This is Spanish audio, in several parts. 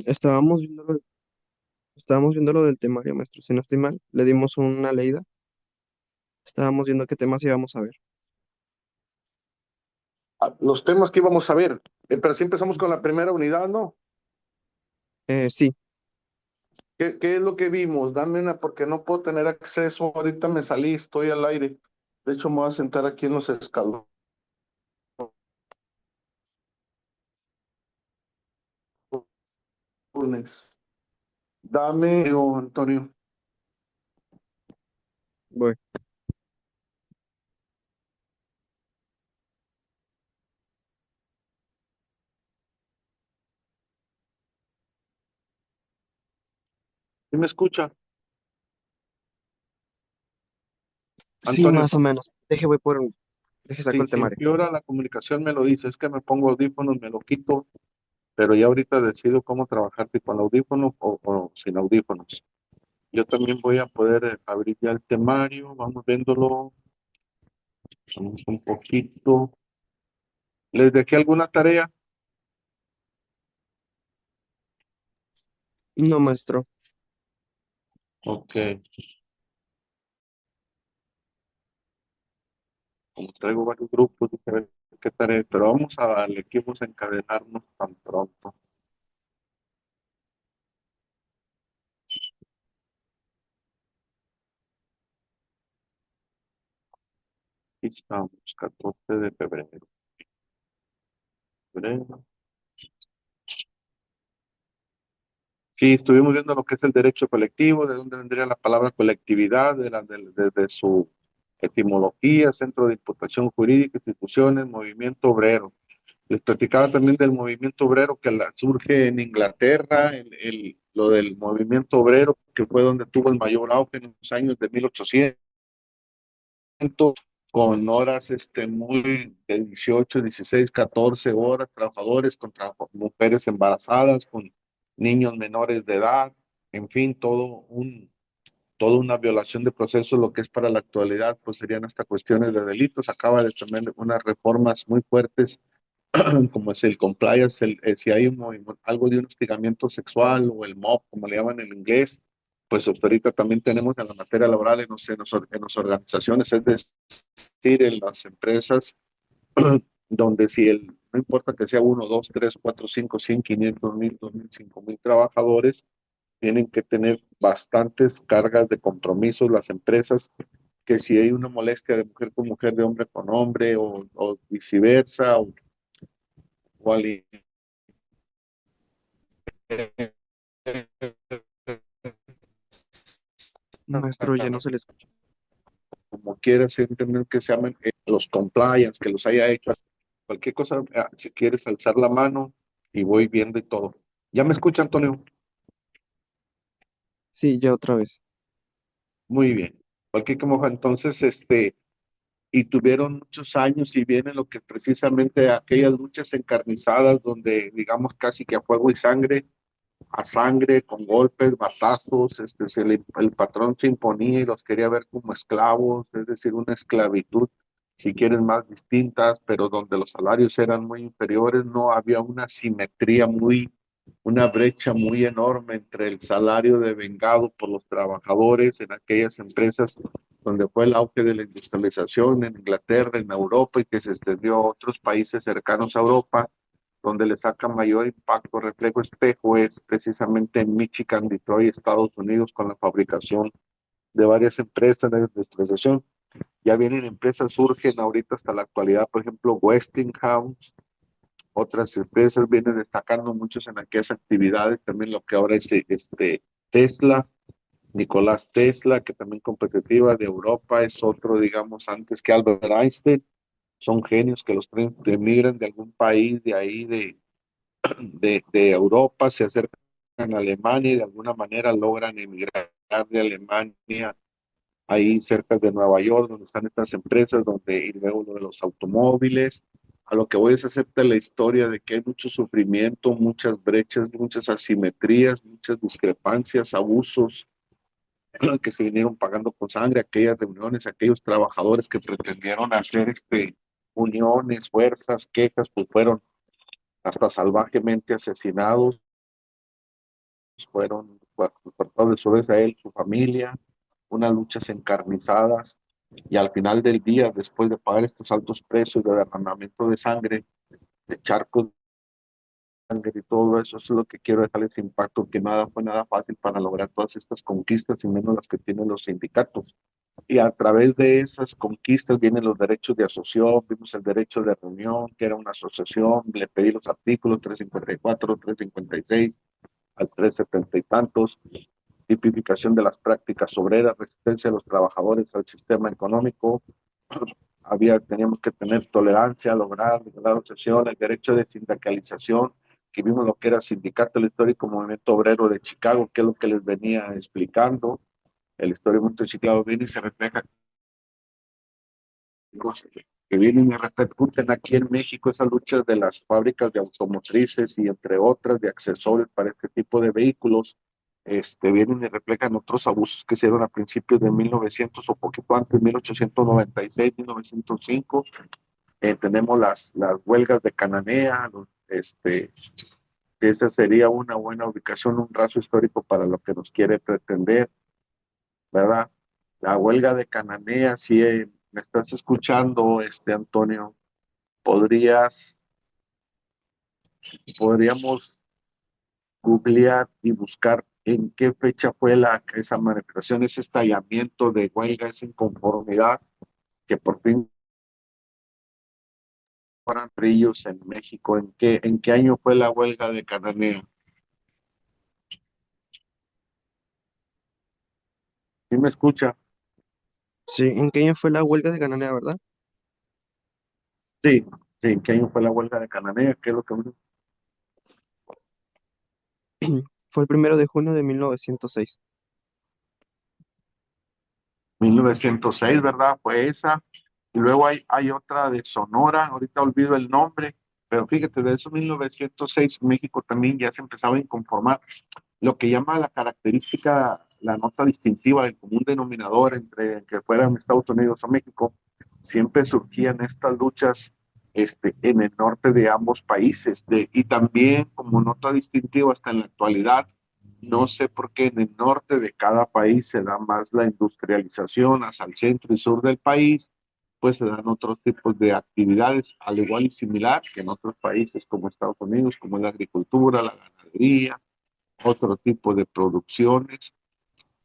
Estábamos viendo lo del temario, maestro, si no estoy mal. Le dimos una leída. Estábamos viendo qué temas íbamos a ver. Los temas que íbamos a ver, pero sí empezamos con la primera unidad, ¿no? Sí, ¿Qué es lo que vimos? Dame una, porque no puedo tener acceso. Ahorita me salí, estoy al aire. De hecho, me voy a sentar aquí en los escalones. Dame, Antonio. voy. ¿Sí me escucha? Sí, Antonio, más o menos. Deje saco el si temario. empeora la comunicación me lo dice, es que me pongo audífonos, me lo quito, pero ya ahorita decido cómo trabajar, si con audífonos o sin audífonos. Yo también voy a poder abrir ya el temario, vamos viéndolo, vamos un poquito. ¿Les dejé alguna tarea? No, maestro. Ok, como traigo varios grupos, dije, a ver qué tarea, pero vamos a darle, que vamos a encadenarnos tan pronto. Aquí estamos, 14 de febrero. Febrero. Sí, estuvimos viendo lo que es el derecho colectivo, de dónde vendría la palabra colectividad, desde su etimología, centro de imputación jurídica, instituciones, movimiento obrero. Les platicaba también del movimiento obrero que surge en Inglaterra, lo del movimiento obrero, que fue donde tuvo el mayor auge en los años de 1800, con horas muy de 18, 16, 14 horas, trabajadores contra mujeres embarazadas, con niños menores de edad, en fin, toda una violación de procesos, lo que es para la actualidad, pues serían hasta cuestiones de delitos. Acaba de tener unas reformas muy fuertes como es el compliance, si hay algo de un hostigamiento sexual o el mob, como le llaman en inglés, pues hasta ahorita también tenemos en la materia laboral en las organizaciones, es decir, en las empresas, donde no importa que sea uno, dos, tres, cuatro, cinco, 100, 500, 1000, 2000, 5000 trabajadores, tienen que tener bastantes cargas de compromisos las empresas, que si hay una molestia de mujer con mujer, de hombre con hombre, o viceversa, o al Maestro, ya no se le escucha. como quieras, entender que se llamen los compliance, que los haya hecho, cualquier cosa, si quieres alzar la mano y voy viendo y todo. ¿Ya me escucha, Antonio? Sí, ya otra vez. Muy bien. Cualquier cosa, entonces, y tuvieron muchos años y viene lo que precisamente aquellas luchas encarnizadas donde, digamos, casi que a fuego y sangre, a sangre, con golpes, batazos, el patrón se imponía y los quería ver como esclavos, es decir, una esclavitud, si quieres, más distintas, pero donde los salarios eran muy inferiores, no había una brecha muy enorme entre el salario devengado por los trabajadores en aquellas empresas donde fue el auge de la industrialización en Inglaterra, en Europa y que se extendió a otros países cercanos a Europa, donde le saca mayor impacto, reflejo, espejo, es precisamente en Michigan, Detroit, Estados Unidos, con la fabricación de varias empresas de industrialización. Ya vienen empresas, surgen ahorita hasta la actualidad, por ejemplo, Westinghouse, otras empresas vienen destacando muchos en aquellas actividades, también lo que ahora es Tesla, Nicolás Tesla, que también competitiva de Europa, es otro, digamos, antes que Albert Einstein, son genios que los traen, emigran de algún país de ahí, de Europa, se acercan a Alemania y de alguna manera logran emigrar de Alemania ahí cerca de Nueva York, donde están estas empresas, y luego lo de los automóviles. A lo que voy es hacerte la historia de que hay mucho sufrimiento, muchas brechas, muchas asimetrías, muchas discrepancias, abusos que se vinieron pagando con sangre, aquellas reuniones, aquellos trabajadores que pretendieron hacer uniones, fuerzas, quejas, pues fueron hasta salvajemente asesinados fueron deportados del sur de Israel, su familia, unas luchas encarnizadas, y al final del día, después de pagar estos altos precios de derramamiento de sangre, de charcos de sangre y todo eso, es lo que quiero dejarles impacto, que nada fue nada fácil para lograr todas estas conquistas y menos las que tienen los sindicatos. Y a través de esas conquistas vienen los derechos de asociación, vimos el derecho de reunión, que era una asociación, le pedí los artículos 354, 356 al 370 y tantos, tipificación de las prácticas obreras, resistencia de los trabajadores al sistema económico, teníamos que tener tolerancia, lograr la asociación, el derecho de sindicalización, que vimos lo que era sindicato, el histórico movimiento obrero de Chicago, que es lo que les venía explicando. El histórico movimiento de Chicago viene y se refleja que vienen y repercuten aquí en México esas luchas de las fábricas de automotrices y entre otras de accesorios para este tipo de vehículos, vienen y reflejan otros abusos que se dieron a principios de 1900 o poquito antes, 1896, 1905. Tenemos las huelgas de Cananea, que esa sería una buena ubicación, un raso histórico para lo que nos quiere pretender, ¿verdad? La huelga de Cananea, si me estás escuchando, Antonio, podrías, podríamos googlear y buscar en qué fecha fue esa manifestación, ese estallamiento de huelga, esa inconformidad, que por fin fueran trillos en México. ¿En qué año fue la huelga de Cananea? ¿Sí me escucha? Sí, ¿en qué año fue la huelga de Cananea, verdad? Sí, sí, ¿en qué año fue la huelga de Cananea? ¿Qué es lo que Fue el 1 de junio de 1906. 1906, ¿verdad? Fue esa. Y luego hay otra de Sonora, ahorita olvido el nombre, pero fíjate, de esos 1906 México también ya se empezaba a inconformar. Lo que llama la característica, la nota distintiva, el común denominador entre que fueran Estados Unidos o México, siempre surgían estas luchas en el norte de ambos países. Y también como nota distintiva hasta en la actualidad, no sé por qué en el norte de cada país se da más la industrialización, hacia el centro y sur del país, pues se dan otros tipos de actividades, al igual y similar que en otros países como Estados Unidos, como la agricultura, la ganadería, otro tipo de producciones,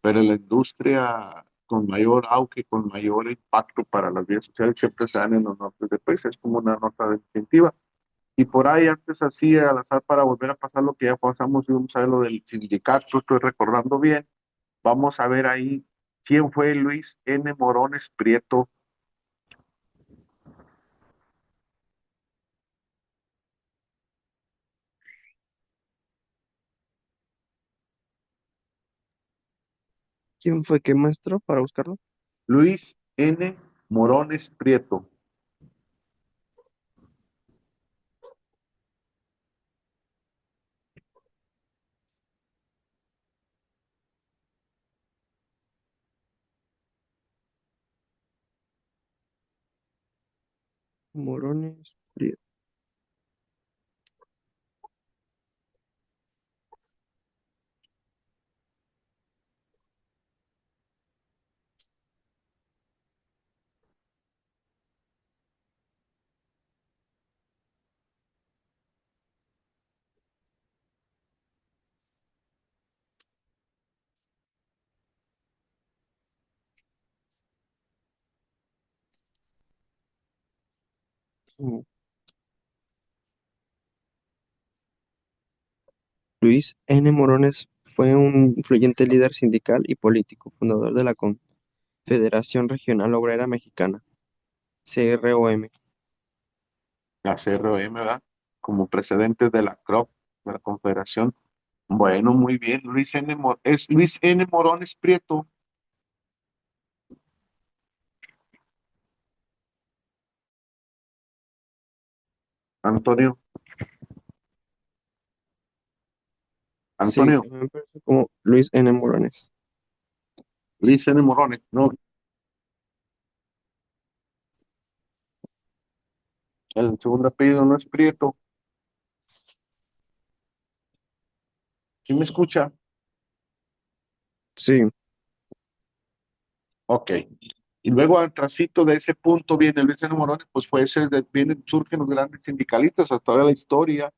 pero la industria con mayor auge, con mayor impacto para las vías sociales siempre se dan en los nortes del país, es como una nota distintiva. Y por ahí antes así al azar para volver a pasar lo que ya pasamos y vamos a ver lo del sindicato, estoy recordando bien, vamos a ver ahí quién fue Luis N. Morones Prieto. ¿Quién fue qué maestro para buscarlo? Luis N. Morones Prieto. Morones Prieto. Mm, Luis N. Morones fue un influyente líder sindical y político, fundador de la Confederación Regional Obrera Mexicana, CROM. La CRM, ¿verdad? Como precedente de la CROP, de la Confederación. Bueno, muy bien. Es Luis N. Morones Prieto. Antonio, Sí, Antonio, me parece como Luis N. Morones. Luis N. Morones. No, el segundo apellido no es Prieto. ¿Sí me escucha? Sí, Ok. Y luego, atrásito de ese punto, viene Luis N. Morones, pues fue ese, surgen los grandes sindicalistas, hasta ahora la historia,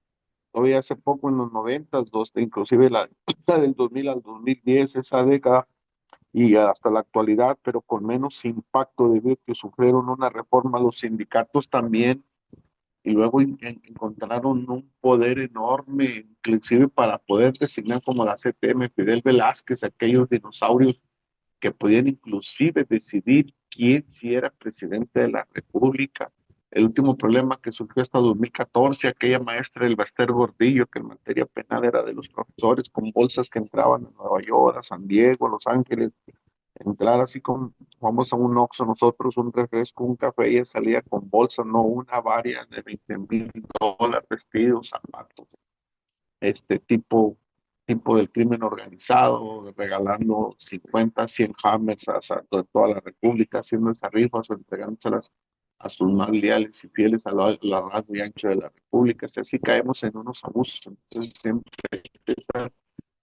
todavía hace poco en los noventas, inclusive la del 2000 al 2010, esa década, y hasta la actualidad, pero con menos impacto debido a que sufrieron una reforma los sindicatos también, y luego encontraron un poder enorme, inclusive para poder designar como la CTM, Fidel Velázquez, aquellos dinosaurios que podían inclusive decidir quién si era presidente de la República. El último problema que surgió hasta 2014, aquella maestra del Baster Gordillo, que en materia penal era de los profesores, con bolsas que entraban a Nueva York, a San Diego, a Los Ángeles, entrar así como vamos a un Oxxo nosotros, un refresco, un café, y ella salía con bolsas, no una, varias de $20,000, vestidos, zapatos, tipo del crimen organizado, regalando 50 100 hammers a toda la República, haciendo esas rifas o entregándoselas a sus más leales y fieles a la largo y ancho de la República. Si así caemos en unos abusos, entonces siempre hay que estar,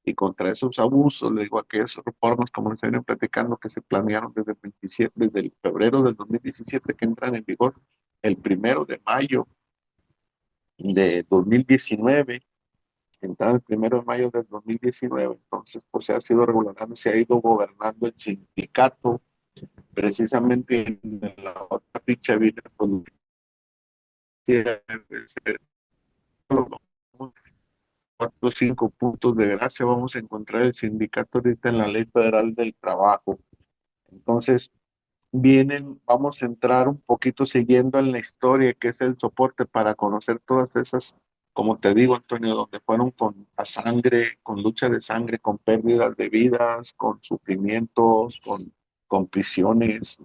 y contra esos abusos, le digo, aquellas reformas, como les vienen platicando, que se planearon desde el 27, desde el febrero del 2017, que entran en vigor el 1 de mayo de 2019, entraba el 1 de mayo del 2019, entonces pues se ha sido regulando, se ha ido gobernando el sindicato, precisamente en la otra ficha viene pues, cuatro o cinco puntos de gracia, vamos a encontrar el sindicato ahorita en la Ley Federal del Trabajo. Entonces, vamos a entrar un poquito siguiendo en la historia, que es el soporte para conocer todas esas, como te digo, Antonio, donde fueron con a sangre, con lucha de sangre, con pérdidas de vidas, con sufrimientos, con prisiones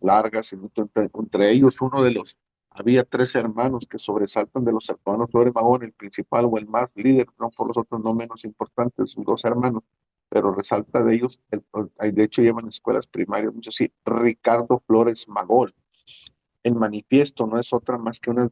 largas, y entre ellos había tres hermanos que sobresaltan de los hermanos Flores Magón, el principal o el más líder, no por los otros no menos importantes, sus dos hermanos, pero resalta de ellos, de hecho llevan escuelas primarias, muchos sí, Ricardo Flores Magón. El manifiesto no es otra más que unas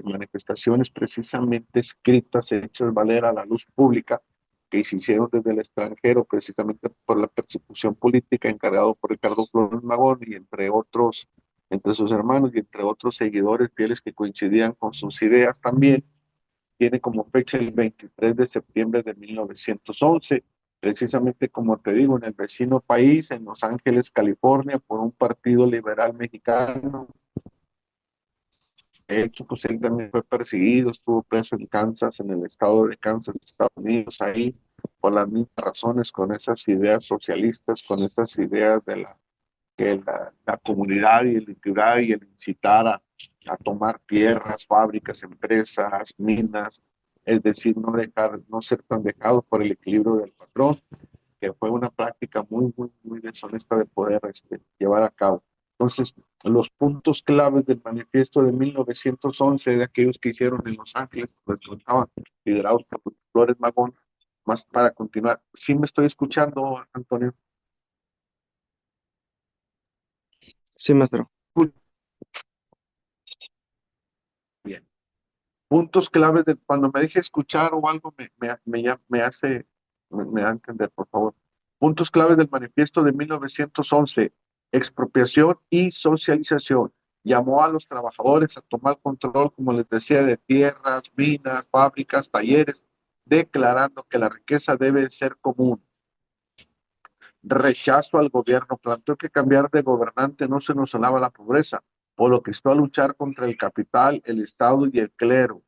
manifestaciones precisamente escritas, hechas valer a la luz pública, que se hicieron desde el extranjero, precisamente por la persecución política encargado por Ricardo Flores Magón y entre otros, entre sus hermanos y entre otros seguidores fieles que coincidían con sus ideas también. Tiene como fecha el 23 de septiembre de 1911, precisamente como te digo, en el vecino país, en Los Ángeles, California, por un partido liberal mexicano. De hecho, pues él también fue perseguido, estuvo preso en Kansas, en el estado de Kansas, Estados Unidos, ahí, por las mismas razones, con esas ideas socialistas, con esas ideas de la comunidad y el integrar y el incitar a tomar tierras, fábricas, empresas, minas, es decir, no ser tan dejados por el equilibrio del patrón, que fue una práctica muy, muy, muy deshonesta de poder llevar a cabo. Entonces, los puntos claves del manifiesto de 1911, de aquellos que hicieron en Los Ángeles, pues estaban liderados por Flores Magón, más para continuar. Sí me estoy escuchando, Antonio. sí, maestro. Muy bien. Puntos claves de cuando me deje escuchar o algo me da a entender, por favor. Puntos claves del manifiesto de 1911: expropiación y socialización. Llamó a los trabajadores a tomar control, como les decía, de tierras, minas, fábricas, talleres, declarando que la riqueza debe ser común. Rechazo al gobierno, planteó que cambiar de gobernante no se nos sonaba la pobreza, por lo que instó a luchar contra el capital, el Estado y el clero.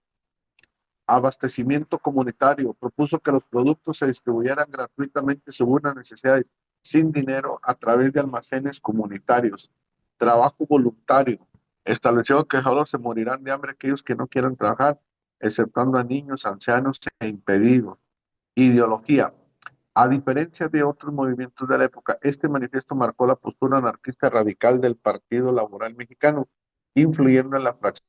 Abastecimiento comunitario. Propuso que los productos se distribuyeran gratuitamente según las necesidades, sin dinero, a través de almacenes comunitarios. Trabajo voluntario. Estableció que solo se morirán de hambre aquellos que no quieran trabajar, exceptuando a niños, ancianos e impedidos. Ideología. A diferencia de otros movimientos de la época, este manifiesto marcó la postura anarquista radical del Partido Laboral Mexicano, influyendo en la fracción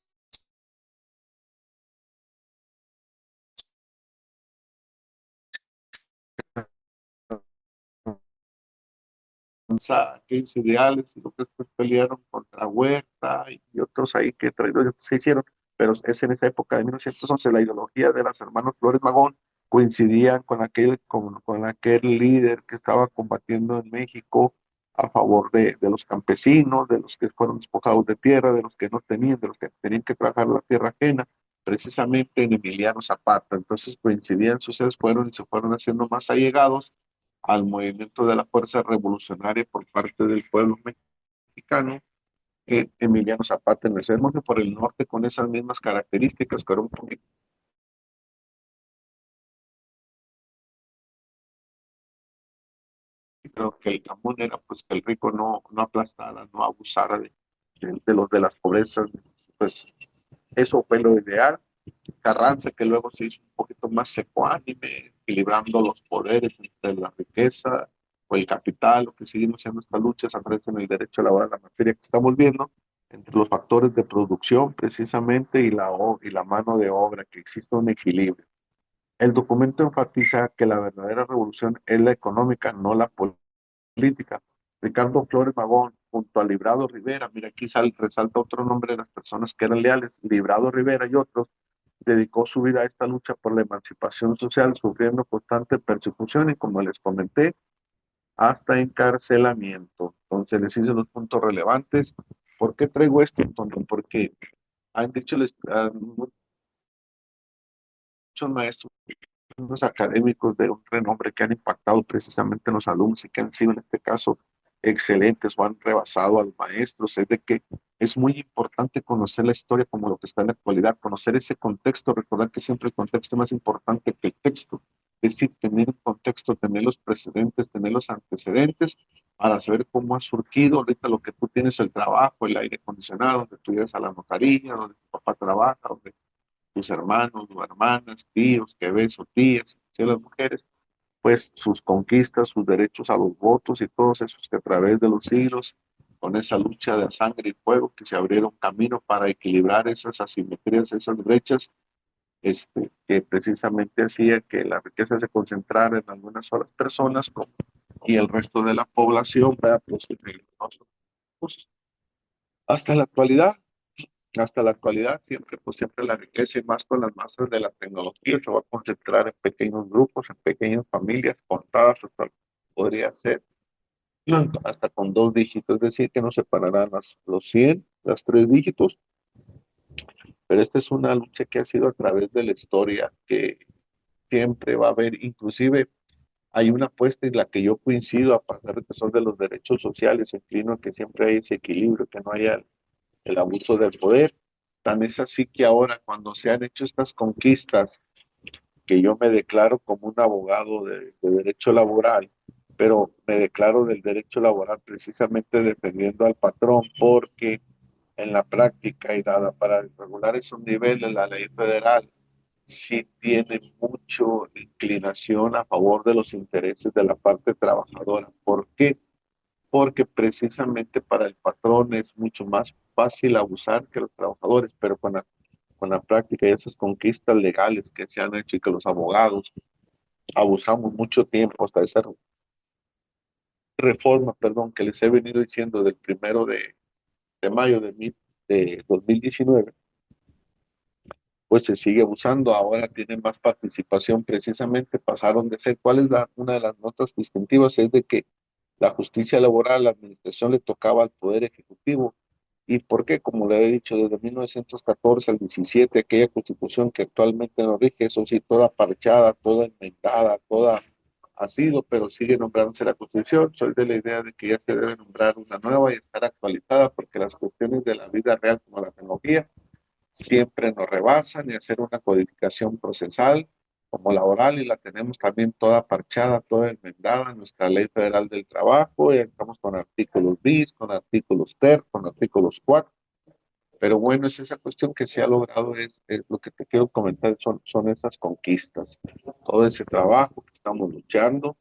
aquellos ideales y lo que después pelearon contra Huerta y otros ahí que traidores se hicieron, pero es en esa época de 1911 la ideología de los hermanos Flores Magón coincidían con aquel líder que estaba combatiendo en México a favor de los campesinos, de los que fueron despojados de tierra, de los que no tenían, de los que tenían que trabajar la tierra ajena, precisamente en Emiliano Zapata. Entonces coincidían sucesos, fueron y se fueron haciendo más allegados al movimiento de la fuerza revolucionaria por parte del pueblo mexicano. Emiliano Zapata en el Sermón por el norte con esas mismas características, que era un poquito. Creo que el común era pues que el rico no aplastara, no abusara de las pobrezas, pues eso fue lo ideal. Carranza, que luego se hizo un poquito más ecuánime, equilibrando los poderes entre la riqueza o el capital, lo que seguimos haciendo esta lucha, se aparece en el derecho laboral, la materia que estamos viendo, entre los factores de producción precisamente y la mano de obra, que existe un equilibrio. El documento enfatiza que la verdadera revolución es la económica, no la política. Ricardo Flores Magón, junto a Librado Rivera, mira aquí resalta otro nombre de las personas que eran leales, Librado Rivera y otros, dedicó su vida a esta lucha por la emancipación social, sufriendo constante persecución y, como les comenté, hasta encarcelamiento. Entonces les hice los puntos relevantes. ¿Por qué traigo esto, Antonio? Porque han dicho muchos maestros, unos académicos de un renombre que han impactado precisamente en los alumnos y que han sido en este caso excelentes o han rebasado a los maestros, es de que es muy importante conocer la historia como lo que está en la actualidad, conocer ese contexto, recordar que siempre el contexto es más importante que el texto, es decir, tener un contexto, tener los precedentes, tener los antecedentes para saber cómo ha surgido ahorita lo que tú tienes, el trabajo, el aire acondicionado, donde tú llegas a la notaría, donde tu papá trabaja, donde tus hermanos o hermanas, tíos que ves o tías, si las mujeres, pues sus conquistas, sus derechos a los votos y todos esos que a través de los siglos, con esa lucha de sangre y fuego, que se abrieron camino para equilibrar esas asimetrías, esas brechas, que precisamente hacía que la riqueza se concentrara en algunas solas personas y el resto de la población, vea, pues, hasta la actualidad. Hasta la actualidad, siempre, pues siempre la riqueza y más con las masas de la tecnología se va a concentrar en pequeños grupos, en pequeñas familias, contadas, hasta podría ser hasta con dos dígitos, es decir, que no separarán los 100, las tres dígitos, pero esta es una lucha que ha sido a través de la historia, que siempre va a haber, inclusive hay una apuesta en la que yo coincido, a pesar de que son de los derechos sociales, inclino a que siempre hay ese equilibrio, que no haya el abuso del poder. Tan es así que ahora cuando se han hecho estas conquistas, que yo me declaro como un abogado de derecho laboral, pero me declaro del derecho laboral precisamente defendiendo al patrón, porque en la práctica y dada para regular esos niveles, la ley federal sí tiene mucho inclinación a favor de los intereses de la parte trabajadora. ¿Por qué? Porque precisamente para el patrón es mucho más fácil abusar que los trabajadores, pero con la práctica y esas conquistas legales que se han hecho y que los abogados abusamos mucho tiempo hasta esa reforma, perdón, que les he venido diciendo del 1 de mayo de 2019, pues se sigue abusando. Ahora tienen más participación, precisamente pasaron de ser, ¿cuál es una de las notas distintivas? Es de que la justicia laboral, la administración le tocaba al Poder Ejecutivo. ¿Y por qué? Como le he dicho, desde 1914 al 17, aquella constitución que actualmente nos rige, eso sí, toda parchada, toda enmendada, toda ha sido, pero sigue nombrándose la constitución. Soy de la idea de que ya se debe nombrar una nueva y estar actualizada, porque las cuestiones de la vida real, como la tecnología, siempre nos rebasan, y hacer una codificación procesal como laboral, y la tenemos también toda parchada, toda enmendada en nuestra Ley Federal del Trabajo, y estamos con artículos bis, con artículos ter, con artículos cuat, pero bueno, es esa cuestión que se ha logrado, es lo que te quiero comentar, son esas conquistas, todo ese trabajo que estamos luchando,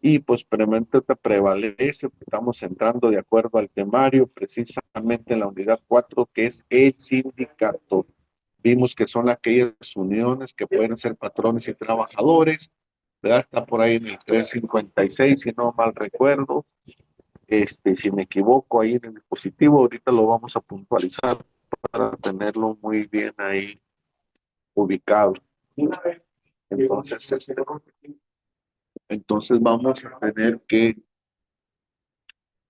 y pues te prevalece, estamos entrando de acuerdo al temario, precisamente en la unidad 4 que es el sindicato. Vimos que son aquellas uniones que pueden ser patrones y trabajadores, ¿verdad? Está por ahí en el 356 si no mal recuerdo. Si me equivoco ahí en el dispositivo, ahorita lo vamos a puntualizar para tenerlo muy bien ahí ubicado. Entonces, entonces vamos a tener que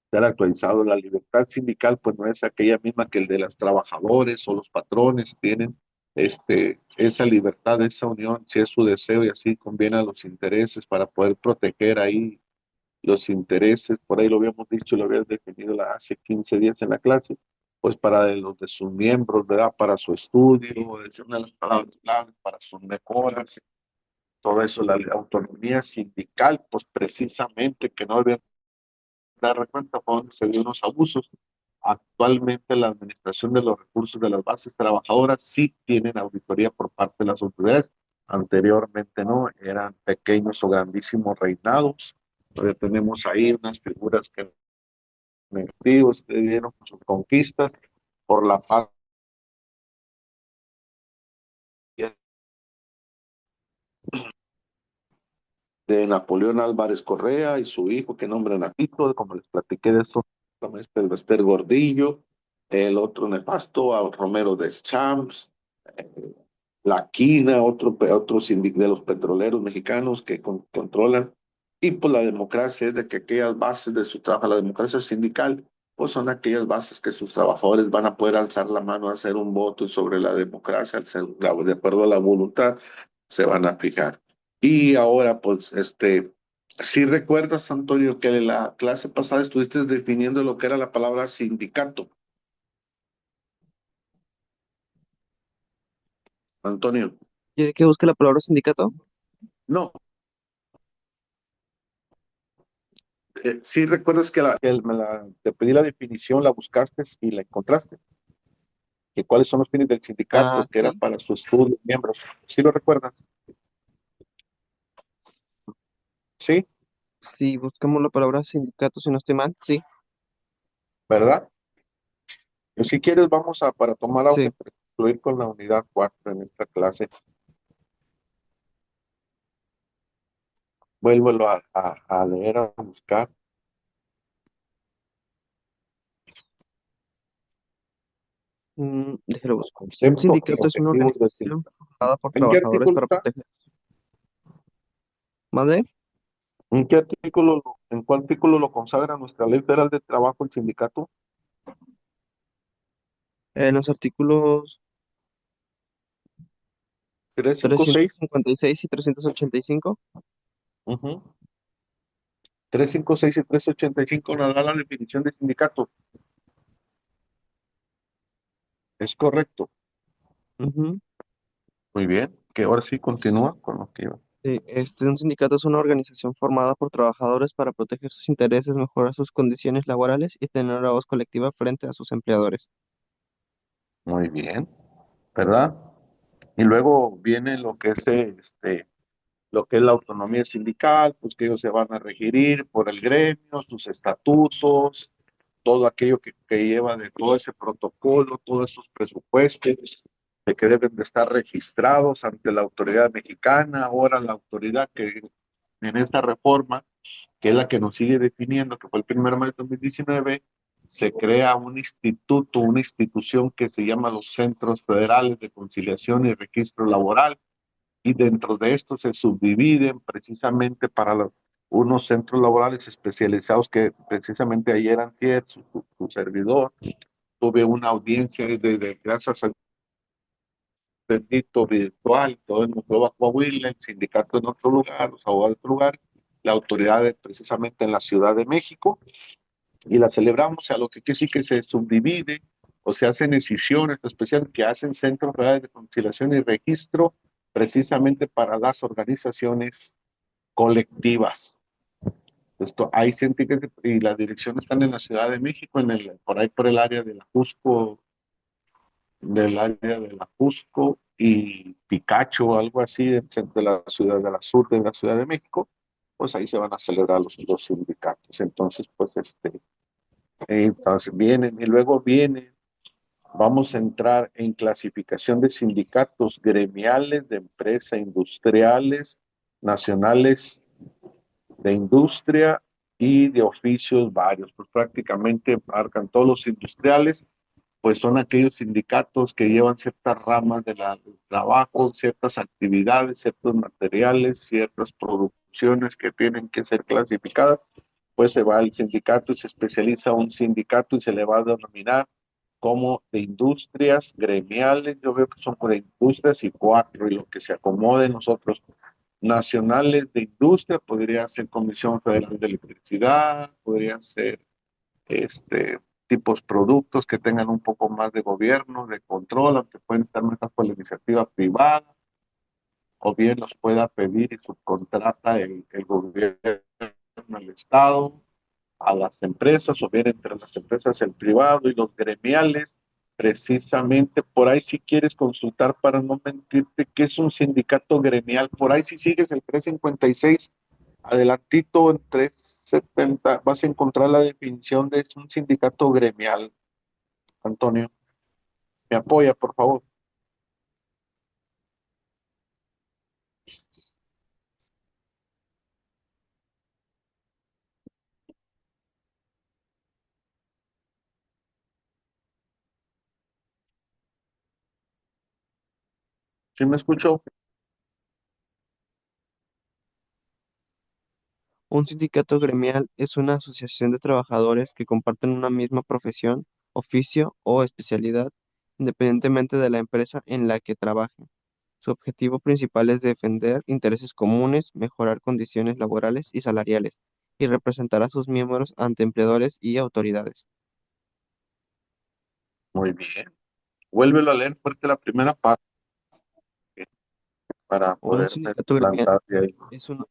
estar actualizado. La libertad sindical, pues no es aquella misma que el de los trabajadores o los patrones tienen, esa libertad, esa unión, si es su deseo y así conviene a los intereses para poder proteger ahí los intereses, por ahí lo habíamos dicho, lo habías definido hace 15 días en la clase, pues para los de sus miembros, ¿verdad? Para su estudio, es una de las palabras claves, para sus mejoras, todo eso, la autonomía sindical, pues precisamente que no debe dar cuenta cuando se dio unos abusos. Actualmente la administración de los recursos de las bases trabajadoras sí tienen auditoría por parte de las autoridades. Anteriormente no, eran pequeños o grandísimos reinados. Todavía tenemos ahí unas figuras que negativos dieron sus conquistas por la parte de Napoleón Álvarez Correa y su hijo que nombran a Tito, como les platiqué de eso, el Bester Gordillo, el otro nefasto, a Romero de Champs, eh, La Quina, otro de los petroleros mexicanos que controlan. Y pues la democracia es de que aquellas bases de su trabajo, la democracia sindical, pues son aquellas bases que sus trabajadores van a poder alzar la mano a hacer un voto y sobre la democracia, de acuerdo a la voluntad, se van a fijar. Y ahora, pues, si recuerdas, Antonio, que en la clase pasada estuviste definiendo lo que era la palabra sindicato. Antonio, ¿Quiere que busque la palabra sindicato? no, si recuerdas te pedí la definición, la buscaste y la encontraste, que cuáles son los fines del sindicato, Ah, que era sí. para sus estudios, miembros. ¿Sí lo recuerdas? Sí, Si buscamos la palabra sindicato, si no estoy mal, sí, ¿verdad? Yo, si quieres, vamos a, para tomar auge, sí. para concluir con la unidad 4 en esta clase. Vuélvelo a leer, a buscar. Déjelo busco. Un Concepto y sindicato es una objetivos de organización formada por ¿En qué trabajadores artículo para está? proteger. ¿Más de? ¿En qué artículo, en cuál artículo lo consagra nuestra Ley Federal de Trabajo el sindicato? En los artículos 356. 356 y 385. Ujú. 356 y 385 nos da la definición de sindicato. Es correcto. Ujú. Muy bien. Que ahora sí continúa con lo que iba. Sí, un sindicato es una organización formada por trabajadores para proteger sus intereses, mejorar sus condiciones laborales y tener una voz colectiva frente a sus empleadores. Muy bien. ¿Verdad? Y luego viene lo que es lo que es la autonomía sindical, pues que ellos se van a regir por el gremio, sus estatutos, todo aquello que lleva de todo ese protocolo, todos esos presupuestos, de que deben de estar registrados ante la autoridad mexicana, ahora la autoridad que en esta reforma, que es la que nos sigue definiendo, que fue el 1 de mayo de 2019, se crea un instituto, una institución que se llama los Centros Federales de Conciliación y Registro Laboral, y dentro de esto se subdividen precisamente para unos centros laborales especializados que precisamente ayer antier, su servidor, tuve una audiencia gracias al bendito virtual, todo en Nueva Coahuila, el sindicato en otro lugar, los abogados en otro lugar, la autoridad precisamente en la Ciudad de México, y la celebramos, a lo que sí que se subdivide o se hacen decisiones especiales que hacen centros federales de conciliación y registro precisamente para las organizaciones colectivas. Esto, hay científicos y la dirección están en la Ciudad de México, por ahí por el área de la Jusco, del área de la Jusco y Picacho, algo así, de la ciudad de la sur de la Ciudad de México, pues ahí se van a celebrar los sindicatos. Entonces, pues entonces vienen y luego vienen, vamos a entrar en clasificación de sindicatos gremiales, de empresa, industriales, nacionales de industria y de oficios varios, pues prácticamente marcan todos los industriales pues son aquellos sindicatos que llevan ciertas ramas del trabajo, ciertas actividades, ciertos materiales, ciertas producciones que tienen que ser clasificadas, pues se va al sindicato y se especializa un sindicato y se le va a denominar como de industrias gremiales. Yo veo que son de industrias y cuatro, y lo que se acomode nosotros. Nacionales de industria, podría ser Comisión Federal de Electricidad, podrían ser este, tipos productos que tengan un poco más de gobierno, de control, aunque pueden estar más por la iniciativa privada, o bien los pueda pedir y subcontrata el gobierno al Estado, a las empresas, o bien entre las empresas el privado y los gremiales. Precisamente por ahí, si quieres consultar para no mentirte, ¿qué es un sindicato gremial? Por ahí, si sigues el 356 adelantito en 370 vas a encontrar la definición de un sindicato gremial. Antonio, me apoya, por favor. ¿Sí me escucho? Un sindicato gremial es una asociación de trabajadores que comparten una misma profesión, oficio o especialidad, independientemente de la empresa en la que trabajen. Su objetivo principal es defender intereses comunes, mejorar condiciones laborales y salariales, y representar a sus miembros ante empleadores y autoridades. Muy bien. Vuélvelo a leer fuerte la primera parte para Un poderme sindicato gremial plantar de ahí. es un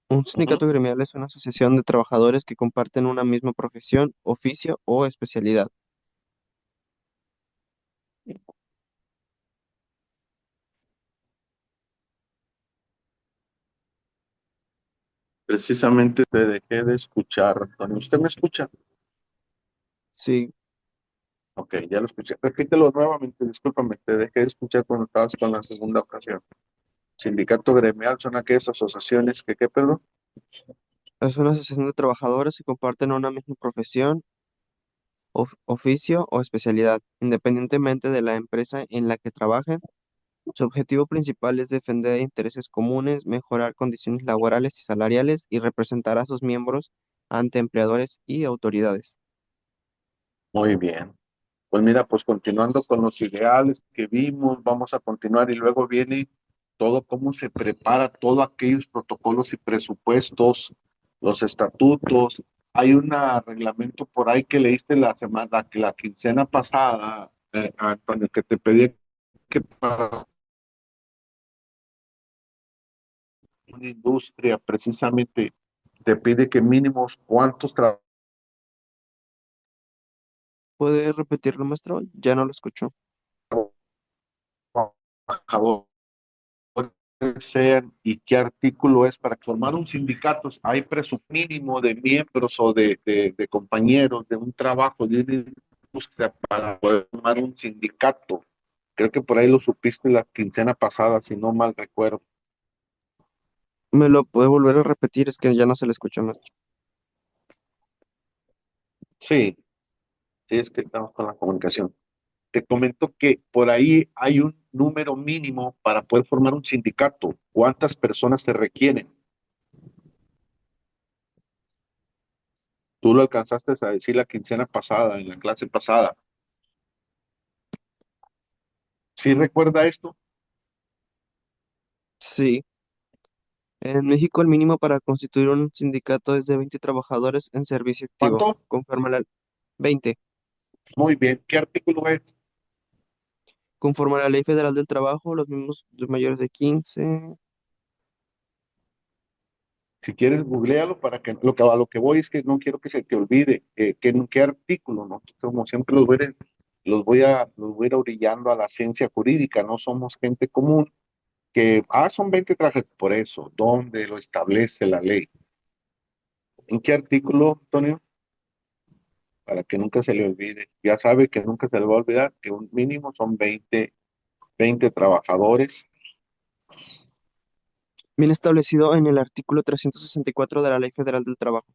Ujú. sindicato gremial es una asociación de trabajadores que comparten una misma profesión, oficio o especialidad. Precisamente te dejé de escuchar, Antonio. ¿Usted me escucha? Sí, Ok, ya lo escuché. Repítelo nuevamente, discúlpame, te dejé de escuchar cuando estabas con la segunda ocasión. Sindicato gremial son aquellas asociaciones que, ¿qué, perdón? es una asociación de trabajadores que comparten una misma profesión, oficio o especialidad, independientemente de la empresa en la que trabajen. Su objetivo principal es defender intereses comunes, mejorar condiciones laborales y salariales y representar a sus miembros ante empleadores y autoridades. Muy bien. Pues mira, pues continuando con los ideales que vimos, vamos a continuar y luego viene todo cómo se prepara, todos aquellos protocolos y presupuestos, los estatutos. Hay un reglamento por ahí que leíste la semana, que la quincena pasada, Antonio, que te pedí que para una industria precisamente te pide que mínimos cuántos ¿Puede repetirlo, maestro? Ya no lo escucho. trabajadores sean y qué artículo es para formar un sindicato. Hay presupuesto mínimo de miembros o de compañeros de un trabajo, de una industria para poder formar un sindicato. Creo que por ahí lo supiste la quincena pasada, si no mal recuerdo. ¿Me lo puede volver a repetir? Es que ya no se le escucha, maestro. Sí, sí, es que estamos con la comunicación. Te comento que por ahí hay un número mínimo para poder formar un sindicato. ¿Cuántas personas se requieren? Tú lo alcanzaste a decir la quincena pasada, en la clase pasada. ¿Sí recuerda esto? Sí. En México el mínimo para constituir un sindicato es de 20 trabajadores en servicio activo, ¿Cuánto? conforme a la 20, Muy bien. ¿Qué artículo es? conforme a la Ley Federal del Trabajo, los mismos de mayores de 15. Si quieres, googlealo para que a lo que voy es que no quiero que se te olvide en qué artículo, ¿no? Como siempre los voy a ir orillando a la ciencia jurídica, no somos gente común que, son 20 trajes por eso, ¿dónde lo establece la ley? ¿En qué artículo, Antonio? Para que nunca se le olvide. Ya sabe que nunca se le va a olvidar que un mínimo son 20 trabajadores. Bien establecido en el artículo 364 de la Ley Federal del Trabajo.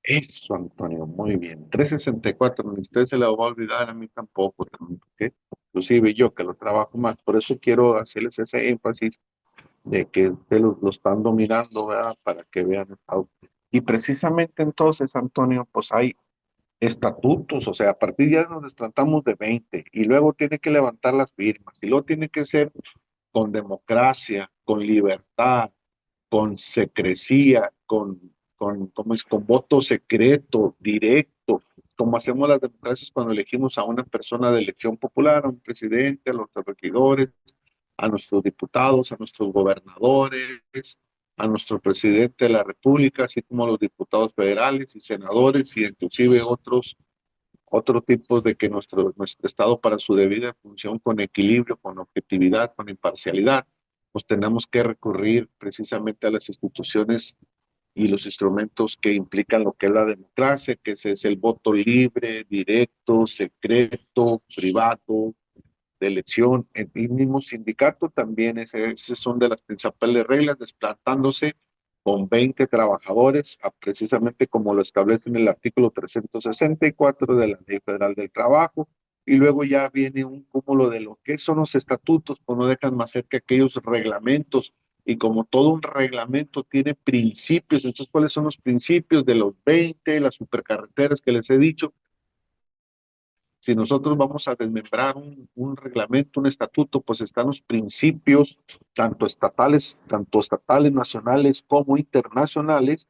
Eso, Antonio, muy bien. 364, ni usted se la va a olvidar, a mí tampoco, también, porque inclusive yo que lo trabajo más, por eso quiero hacerles ese énfasis de que ustedes lo están dominando, ¿verdad? Para que vean el auto. Y precisamente entonces, Antonio, pues hay estatutos, o sea, a partir ya nos tratamos de 20 y luego tiene que levantar las firmas y luego tiene que ser con democracia, con libertad, con secrecía, ¿cómo es? Con voto secreto, directo, como hacemos las democracias cuando elegimos a una persona de elección popular, a un presidente, a los regidores, a nuestros diputados, a nuestros gobernadores, a nuestro presidente de la República, así como a los diputados federales y senadores y inclusive otro tipo de que nuestro Estado para su debida función con equilibrio, con objetividad, con imparcialidad, pues tenemos que recurrir precisamente a las instituciones y los instrumentos que implican lo que es la democracia, que ese es el voto libre, directo, secreto, privado, de elección. En el mismo sindicato también esas son de las principales reglas, desplantándose con 20 trabajadores, precisamente como lo establece en el artículo 364 de la Ley Federal del Trabajo. Y luego ya viene un cúmulo de lo que son los estatutos, pues no dejan más cerca aquellos reglamentos. Y como todo un reglamento tiene principios, entonces, ¿cuáles son los principios de los 20 las supercarreteras que les he dicho? Si nosotros vamos a desmembrar un reglamento, un estatuto, pues están los principios, tanto estatales, nacionales como internacionales,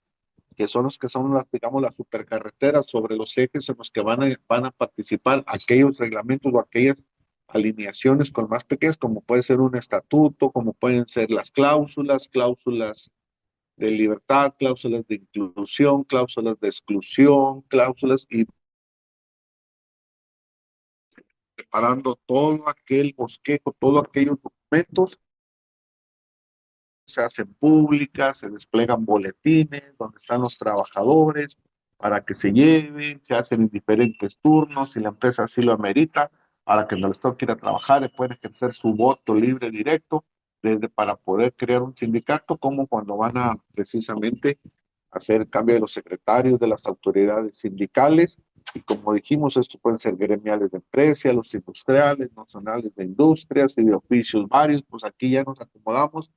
que son los que son las, digamos, las supercarreteras sobre los ejes en los que van a participar aquellos reglamentos o aquellas alineaciones con más pequeñas, como puede ser un estatuto, como pueden ser las cláusulas, cláusulas de libertad, cláusulas de inclusión, cláusulas de exclusión, cláusulas y preparando todo aquel bosquejo, todos aquellos documentos, se hacen públicas, se despliegan boletines donde están los trabajadores para que se lleven, se hacen en diferentes turnos, si la empresa así lo amerita, para que no les toque ir a trabajar, pueden ejercer su voto libre directo, desde para poder crear un sindicato, como cuando van a precisamente hacer cambio de los secretarios de las autoridades sindicales. Y como dijimos, esto pueden ser gremiales de empresa, los industriales, nacionales de industrias y de oficios varios, pues aquí ya nos acomodamos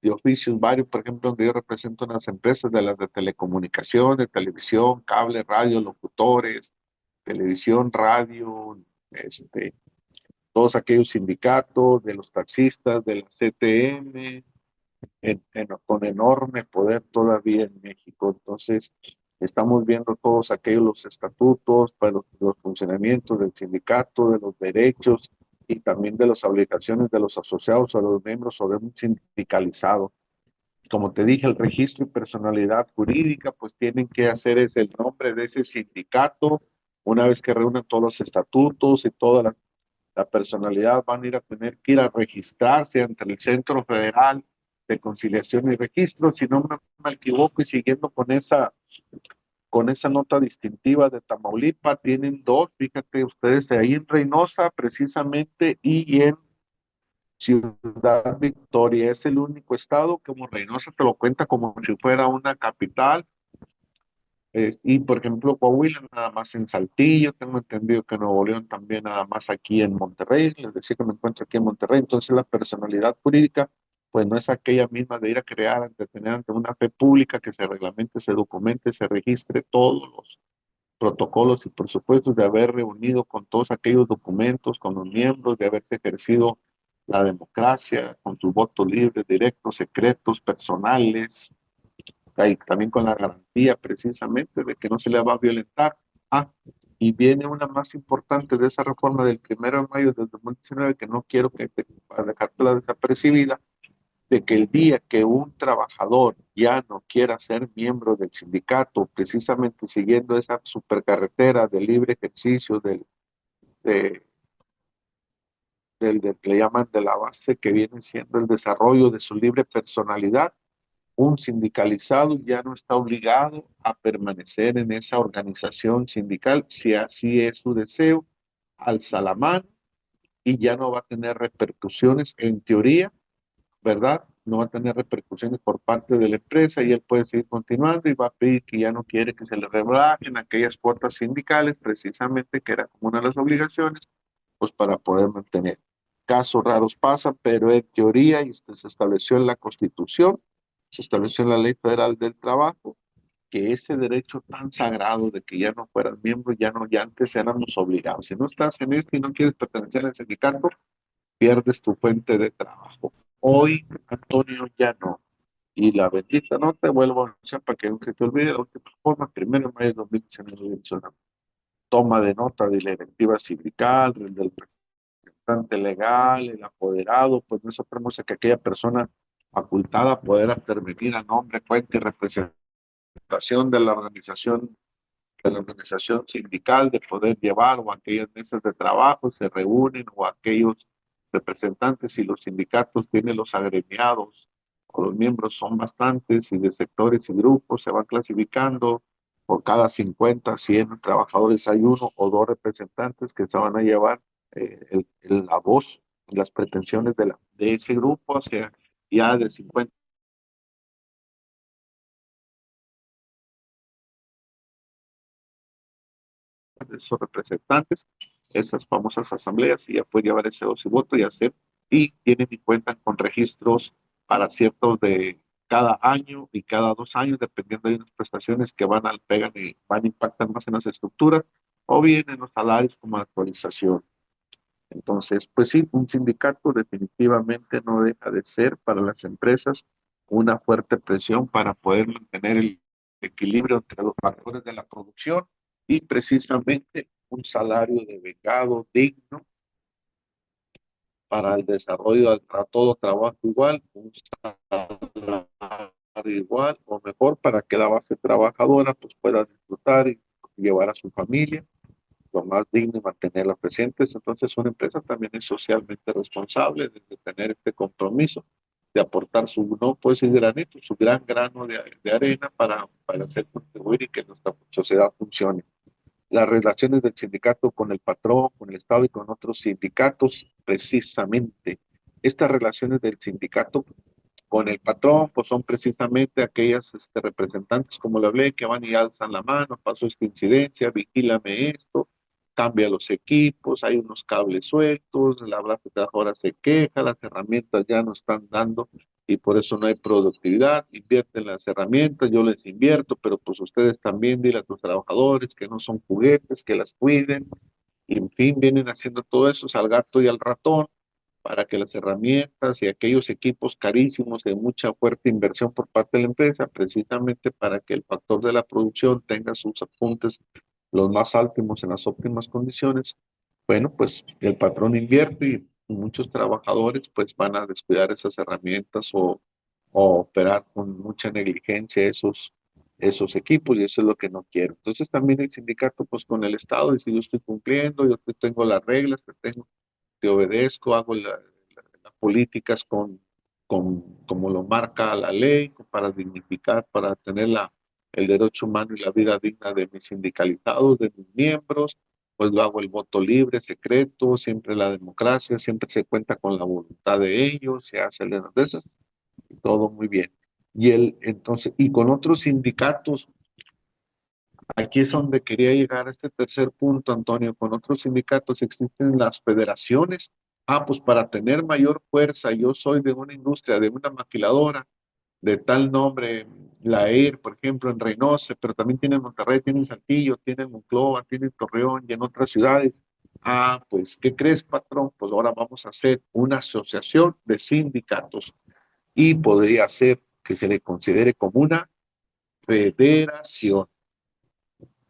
de oficios varios, por ejemplo, donde yo represento unas empresas de las de telecomunicación, de televisión, cable, radio, locutores, televisión, radio, este, todos aquellos sindicatos, de los taxistas, de la CTM, con enorme poder todavía en México. Entonces, estamos viendo todos aquellos los estatutos, para los funcionamientos del sindicato, de los derechos y también de las obligaciones de los asociados o de los miembros o de un sindicalizado. Como te dije, el registro y personalidad jurídica, pues tienen que hacer es el nombre de ese sindicato. Una vez que reúnan todos los estatutos y toda la personalidad, van a ir a tener que ir a registrarse ante el Centro Federal de Conciliación y Registro. Si no me equivoco, y siguiendo con esa nota distintiva de Tamaulipas, tienen dos, fíjate ustedes, ahí en Reynosa precisamente y en Ciudad Victoria. Es el único estado que como Reynosa te lo cuenta como si fuera una capital. Y por ejemplo, Coahuila nada más en Saltillo, tengo entendido que Nuevo León también nada más aquí en Monterrey, les decía que me encuentro aquí en Monterrey, entonces la personalidad jurídica pues no es aquella misma de ir a crear, ante tener ante una fe pública que se reglamente, se documente, se registre todos los protocolos y por supuesto de haber reunido con todos aquellos documentos, con los miembros, de haberse ejercido la democracia, con sus votos libres, directos, secretos, personales, y también con la garantía precisamente de que no se le va a violentar. Ah, y viene una más importante de esa reforma del 1 de mayo del 2019 que no quiero para dejártela desapercibida, de que el día que un trabajador ya no quiera ser miembro del sindicato, precisamente siguiendo esa supercarretera de libre ejercicio de, del que le llaman de la base que viene siendo el desarrollo de su libre personalidad, un sindicalizado ya no está obligado a permanecer en esa organización sindical, si así es su deseo, alza la mano y ya no va a tener repercusiones en teoría, ¿verdad? no va a tener repercusiones por parte de la empresa y él puede seguir continuando y va a pedir que ya no quiere que se le rebajen aquellas cuotas sindicales, precisamente que era como una de las obligaciones, pues para poder mantener. Casos raros pasan, pero en teoría, y esto se estableció en la Constitución, se estableció en la Ley Federal del Trabajo, que ese derecho tan sagrado de que ya no fueras miembro, ya no, ya antes éramos obligados. Si no estás en este y no quieres pertenecer al sindicato, pierdes tu fuente de trabajo. Hoy, Antonio, ya no. Y la bendita no te vuelvo a anunciar para que no se te olvide la última forma, 1 de mayo de 2019, toma de nota de la directiva sindical, del representante legal, el apoderado, pues no sabemos que aquella persona facultada poder intervenir a nombre, cuenta y representación de la organización sindical, de poder llevar o aquellas mesas de trabajo se reúnen o aquellos representantes y los sindicatos tienen los agremiados o los miembros son bastantes y de sectores y grupos se van clasificando. Por cada 50, 100 trabajadores hay uno o dos representantes que se van a llevar la voz, las pretensiones de ese grupo, o sea, ya de 50 de esos representantes, esas famosas asambleas, y ya puede llevar ese voz y voto y hacer, y tienen y cuentan con registros para ciertos de cada año y cada 2 años, dependiendo de unas prestaciones que van al pegan y van a impactar más en las estructuras, o bien en los salarios como actualización. Entonces, pues sí, un sindicato definitivamente no deja de ser para las empresas una fuerte presión para poder mantener el equilibrio entre los factores de la producción y precisamente un salario de vengado digno para el desarrollo, para todo trabajo igual, un salario igual o mejor para que la base trabajadora pues pueda disfrutar y llevar a su familia lo más digno y mantenerla presentes. Entonces, una empresa también es socialmente responsable de tener este compromiso, de aportar su, no puede ser granito, su gran grano de arena para hacer contribuir y que nuestra sociedad funcione. Las relaciones del sindicato con el patrón, con el Estado y con otros sindicatos, precisamente. Estas relaciones del sindicato con el patrón, pues son precisamente aquellas representantes, como le hablé, que van y alzan la mano, pasó esta incidencia, vigílame esto, cambia los equipos, hay unos cables sueltos, la base trabajadora se queja, las herramientas ya no están dando y por eso no hay productividad, invierten las herramientas, yo les invierto, pero pues ustedes también dile a tus trabajadores que no son juguetes, que las cuiden, y en fin, vienen haciendo todo eso al gato y al ratón para que las herramientas y aquellos equipos carísimos de mucha fuerte inversión por parte de la empresa, precisamente para que el factor de la producción tenga sus apuntes los más óptimos en las óptimas condiciones, bueno, pues el patrón invierte y muchos trabajadores pues van a descuidar esas herramientas o operar con mucha negligencia esos equipos y eso es lo que no quiero. Entonces también el sindicato pues con el Estado dice yo estoy cumpliendo, yo tengo las reglas que tengo, te obedezco, hago las políticas como lo marca la ley, para dignificar, para tener el derecho humano y la vida digna de mis sindicalizados, de mis miembros, pues lo hago el voto libre, secreto, siempre la democracia, siempre se cuenta con la voluntad de ellos, se hace el de eso, y todo muy bien. Y con otros sindicatos, aquí es donde quería llegar a este tercer punto, Antonio. Con otros sindicatos existen las federaciones. Ah, pues para tener mayor fuerza, yo soy de una industria, de una maquiladora, de tal nombre, la EIR, por ejemplo, en Reynosa, pero también tiene en Monterrey, tiene en Saltillo, tiene en Monclova, tiene en Torreón y en otras ciudades. Ah, pues, ¿qué crees, patrón? Pues ahora vamos a hacer una asociación de sindicatos y podría ser que se le considere como una federación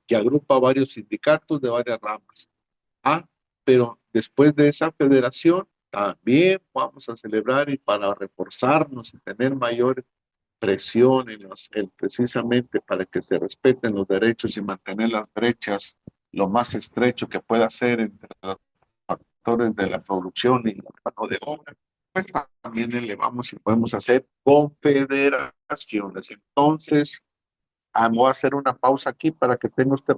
que agrupa varios sindicatos de varias ramas. Ah, pero después de esa federación también vamos a celebrar y para reforzarnos y tener mayor presión precisamente para que se respeten los derechos y mantener las brechas lo más estrecho que pueda ser entre los factores de la producción y la mano de obra, pues también elevamos y podemos hacer confederaciones. Entonces, voy a hacer una pausa aquí para que tenga usted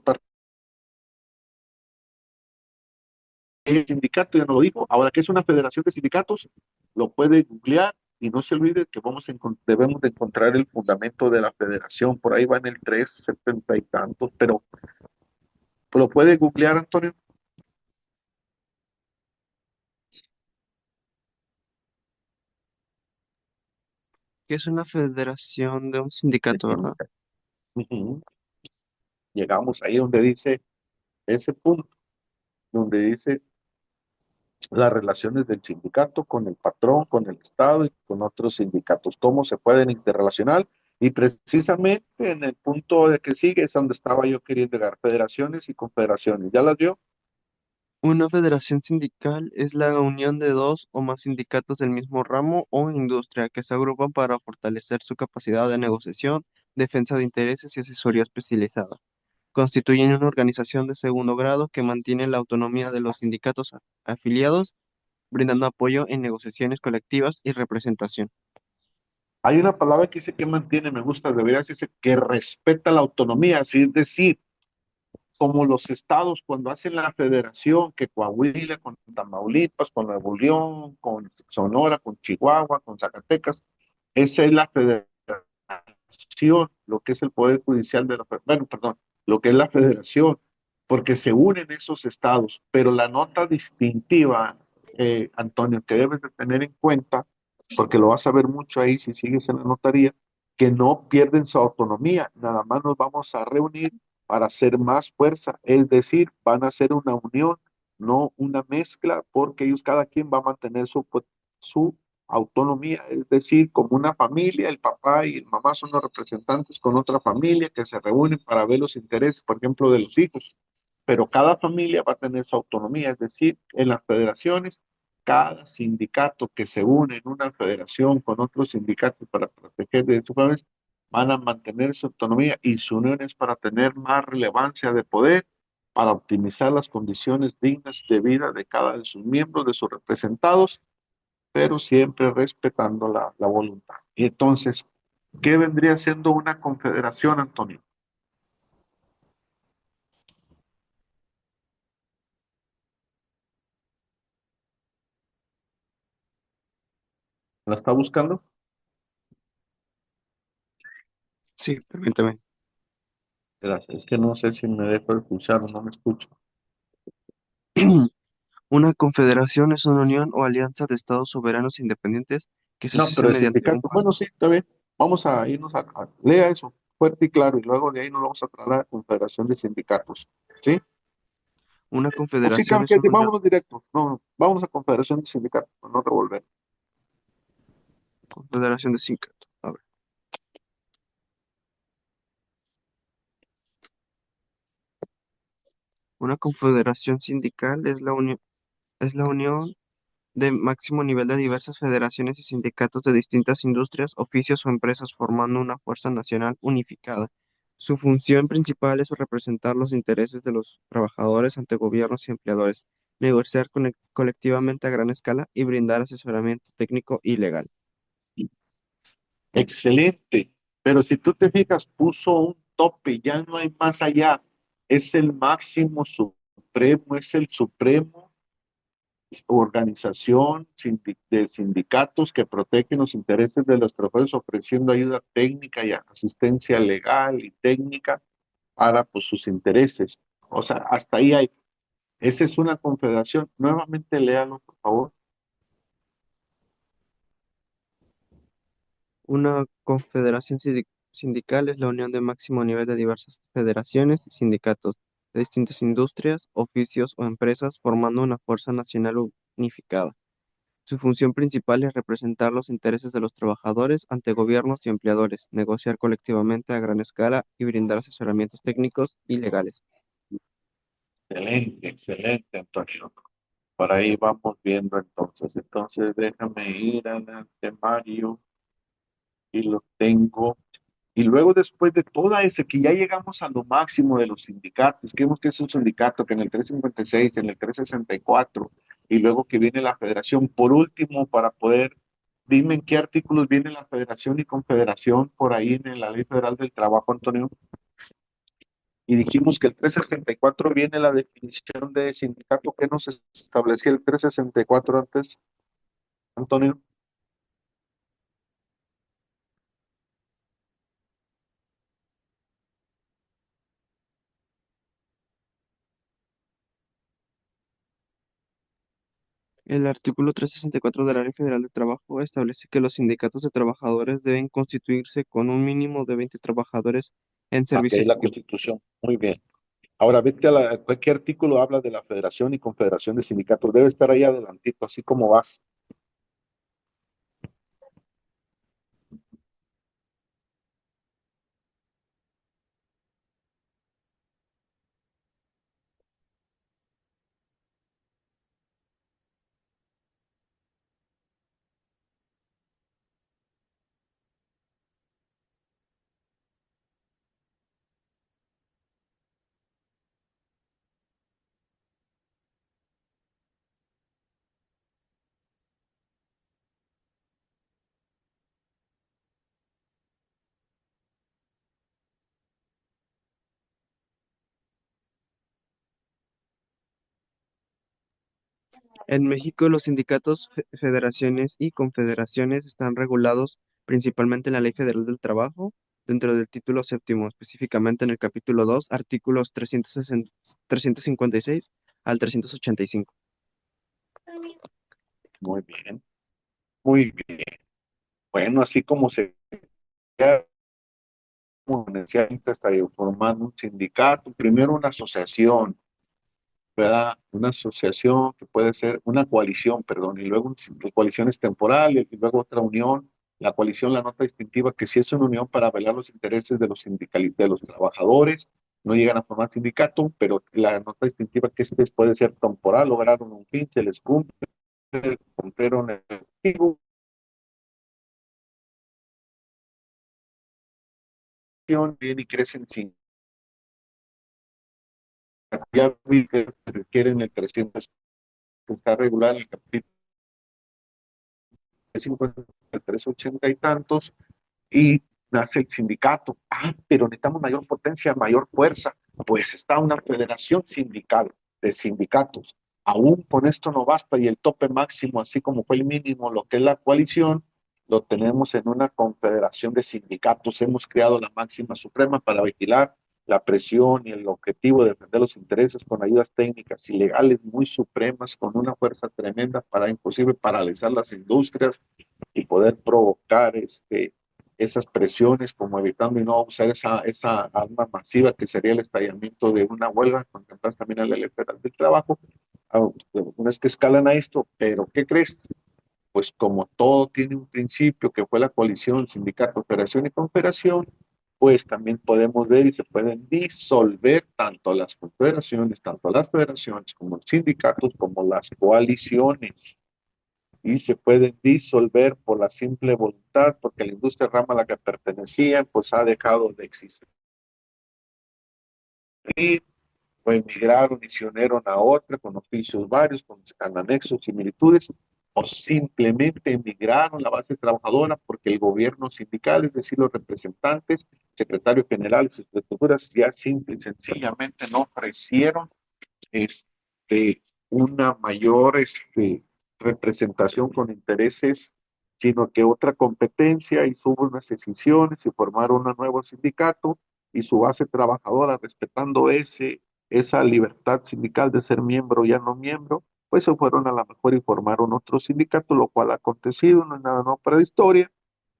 el sindicato, ya no lo dijo, ahora que es una federación de sindicatos, lo puede googlear Y no se olvide que debemos de encontrar el fundamento de la federación. Por ahí va en el 370 y tantos, pero lo puede googlear, Antonio. Que es una federación de un sindicato, ¿verdad? Ujú. Llegamos ahí donde dice ese punto, donde dice las relaciones del sindicato con el patrón, con el Estado y con otros sindicatos, cómo se pueden interrelacionar. Y precisamente en el punto de que sigue es donde estaba yo queriendo llegar, federaciones y confederaciones. ¿Ya las vio? Una federación sindical es la unión de dos o más sindicatos del mismo ramo o industria que se agrupan para fortalecer su capacidad de negociación, defensa de intereses y asesoría especializada. Constituyen una organización de segundo grado que mantiene la autonomía de los sindicatos afiliados, brindando apoyo en negociaciones colectivas y representación. Hay una palabra que dice que mantiene, me gusta, debería decirse que respeta la autonomía, así es decir, como los estados cuando hacen la federación, que Coahuila con Tamaulipas, con Nuevo León, con Sonora, con Chihuahua, con Zacatecas, esa es la federación, lo que es el Poder Judicial de la, bueno, perdón, lo que es la federación, porque se unen esos estados, pero la nota distintiva, Antonio, que debes de tener en cuenta, porque lo vas a ver mucho ahí si sigues en la notaría, que no pierden su autonomía, nada más nos vamos a reunir para hacer más fuerza, es decir, van a ser una unión, no una mezcla, porque ellos cada quien va a mantener su autonomía, es decir, como una familia, el papá y el mamá son los representantes con otra familia que se reúnen para ver los intereses, por ejemplo, de los hijos, pero cada familia va a tener su autonomía, es decir, en las federaciones, cada sindicato que se une en una federación con otros sindicatos para proteger de sus familias, van a mantener su autonomía y su unión es para tener más relevancia de poder, para optimizar las condiciones dignas de vida de cada de sus miembros, de sus representados, pero siempre respetando la voluntad. Y entonces, ¿qué vendría siendo una confederación, Antonio? ¿La está buscando? Sí, permítame. Gracias. Es que no sé si me dejo de escuchar o no me escucho. Una confederación es una unión o alianza de estados soberanos independientes que se No, asocia pero el mediante un sindicato, bueno, sí, está bien. Vamos a irnos lea eso fuerte y claro, y luego de ahí nos vamos a traer a la Confederación de Sindicatos. ¿Sí? Una O sí, confederación es una unión, vámonos directo. No, vámonos a Confederación de Sindicatos, para no revolver. confederación de sindicatos. A ver. Una confederación sindical es la unión de máximo nivel de diversas federaciones y sindicatos de distintas industrias, oficios o empresas formando una fuerza nacional unificada. Su función principal es representar los intereses de los trabajadores ante gobiernos y empleadores, negociar colectivamente a gran escala y brindar asesoramiento técnico y legal. Excelente. Pero si tú te fijas, puso un tope, ya no hay más allá. Es el máximo supremo, es el supremo organización de sindicatos que protegen los intereses de los trabajadores ofreciendo ayuda técnica y asistencia legal y técnica para pues, sus intereses. O sea, hasta ahí hay. Esa es una confederación. Nuevamente léalo, por favor. Una confederación sindical es la unión de máximo nivel de diversas federaciones y sindicatos de distintas industrias, oficios o empresas formando una fuerza nacional unificada. Su función principal es representar los intereses de los trabajadores ante gobiernos y empleadores, negociar colectivamente a gran escala y brindar asesoramientos técnicos y legales. Excelente, excelente, Antonio. Por ahí vamos viendo entonces. Entonces déjame ir al temario y lo tengo. Y luego después de toda ese, que ya llegamos a lo máximo de los sindicatos, que vemos que es un sindicato que en el 356, en el 364, y luego que viene la federación, por último, para poder, dime en qué artículos viene la federación y confederación por ahí en la Ley Federal del Trabajo, Antonio. Y dijimos que el 364 viene la definición de sindicato que nos establecía el 364 antes, Antonio. El artículo 364 de la Ley Federal de Trabajo establece que los sindicatos de trabajadores deben constituirse con un mínimo de 20 trabajadores en Ok, servicio la activo. Constitución. Muy bien. Ahora, vete a cualquier artículo habla de la Federación y Confederación de Sindicatos. Debe estar ahí adelantito, así como vas. En México, los sindicatos, federaciones y confederaciones están regulados principalmente en la Ley Federal del Trabajo, dentro del título séptimo, específicamente en el capítulo 2, artículos 360 356 al 385. Muy bien, muy bien. Bueno, así como se crea, como decía antes, está formando un sindicato, primero una asociación, ¿verdad? Una asociación que puede ser una coalición, perdón, y luego coaliciones temporales, y luego otra unión. La coalición, la nota distintiva, que si es una unión para velar los intereses de los de los trabajadores, no llegan a formar sindicato, pero la nota distintiva que este puede ser temporal, lograron un fin, se les cumple, cumplieron el objetivo, bien y crecen sin. Ya vi que requieren el 300, que está regular en el capítulo 50, el 380 y tantos, y nace el sindicato. Ah, pero necesitamos mayor potencia, mayor fuerza. Pues está una federación sindical de sindicatos. Aún con esto no basta y el tope máximo, así como fue el mínimo, lo que es la coalición, lo tenemos en una confederación de sindicatos. Hemos creado la máxima suprema para vigilar la presión y el objetivo de defender los intereses con ayudas técnicas y legales muy supremas, con una fuerza tremenda para imposible paralizar las industrias y poder provocar esas presiones, como evitando y no usar esa arma masiva que sería el estallamiento de una huelga, contempladas también en la ley federal del trabajo, una vez que escalan a esto, pero ¿qué crees? Pues como todo tiene un principio que fue la coalición, sindicato, federación y confederación, pues también podemos ver y se pueden disolver tanto las confederaciones, tanto las federaciones como los sindicatos, como las coaliciones y se pueden disolver por la simple voluntad, porque la industria rama a la que pertenecían, pues ha dejado de existir, o emigraron y se unieron a otra con oficios varios, con anexos, similitudes, o simplemente emigraron la base trabajadora porque el gobierno sindical, es decir, los representantes, secretarios generales y estructuras, ya simple y sencillamente no ofrecieron este, una mayor representación con intereses, sino que otra competencia hizo unas decisiones y formaron un nuevo sindicato y su base trabajadora, respetando esa libertad sindical de ser miembro o ya no miembro, pues se fueron a la mejor y formaron otro sindicato, lo cual ha acontecido, no es nada nuevo para la historia,